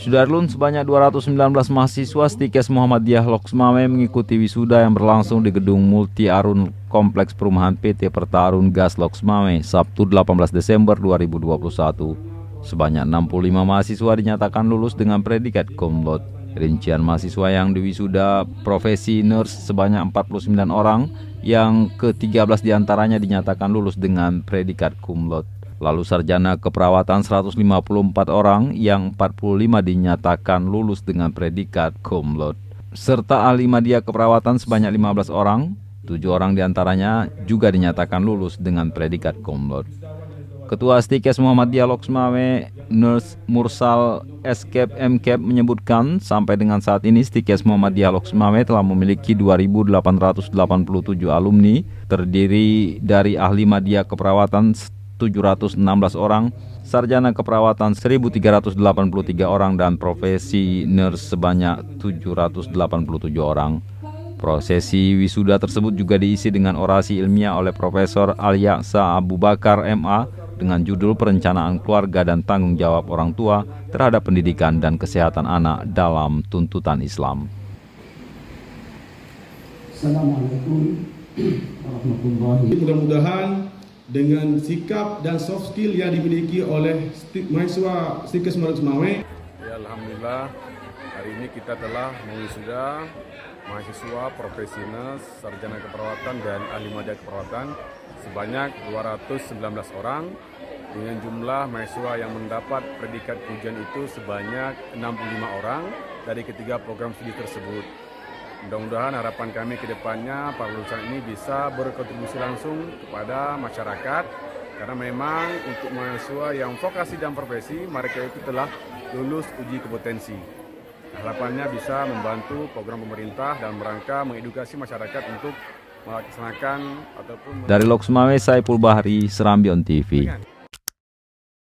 Sudarlun, sebanyak 219 mahasiswa Stikes Muhammadiyah Loksmawe mengikuti wisuda yang berlangsung di Gedung Multi Arun Kompleks Perumahan PT Pertarun Gas Loksmawe, Sabtu 18 Desember 2021. Sebanyak 65 mahasiswa dinyatakan lulus dengan predikat cum laude. Rincian mahasiswa yang diwisuda profesi nurse sebanyak 49 orang, yang ke-13 diantaranya dinyatakan lulus dengan predikat cum laude. Lalu sarjana keperawatan 154 orang, yang 45 dinyatakan lulus dengan predikat cum laude. Serta ahli media keperawatan sebanyak 15 orang, 7 orang diantaranya juga dinyatakan lulus dengan predikat cum laude. Ketua Stikes Muhammadiyah Loksmawe, Nurse Mursal Eskep Mkep menyebutkan sampai dengan saat ini Stikes Muhammadiyah Loksmawe telah memiliki 2.887 alumni, terdiri dari ahli media keperawatan 716 orang, sarjana keperawatan 1.383 orang, dan profesi nurse sebanyak 787 orang. Prosesi wisuda tersebut juga diisi dengan orasi ilmiah oleh Profesor Al-Yaqsa Abu Bakar MA dengan judul Perencanaan Keluarga dan Tanggung Jawab Orang Tua terhadap Pendidikan dan Kesehatan Anak dalam Tuntutan Islam. Assalamualaikum warahmatullahi wabarakatuh. Mudah-mudahan dengan sikap dan soft skill yang dimiliki oleh mahasiswa Stikes Loksmawe. Ya, alhamdulillah hari ini kita telah mewisuda mahasiswa profesi nurse, sarjana keperawatan dan ahli media keperawatan sebanyak 219 orang dengan jumlah mahasiswa yang mendapat predikat pujian itu sebanyak 65 orang dari ketiga program studi tersebut. Mudah-mudahan harapan kami ke depannya para lulusan ini bisa berkontribusi langsung kepada masyarakat, karena memang untuk mahasiswa yang vokasi dan profesi mereka itu telah lulus uji kompetensi. Harapannya bisa membantu program pemerintah dalam rangka mengedukasi masyarakat untuk melaksanakan ataupun dari Loksmawe, Saiful Bahri, Serambion TV.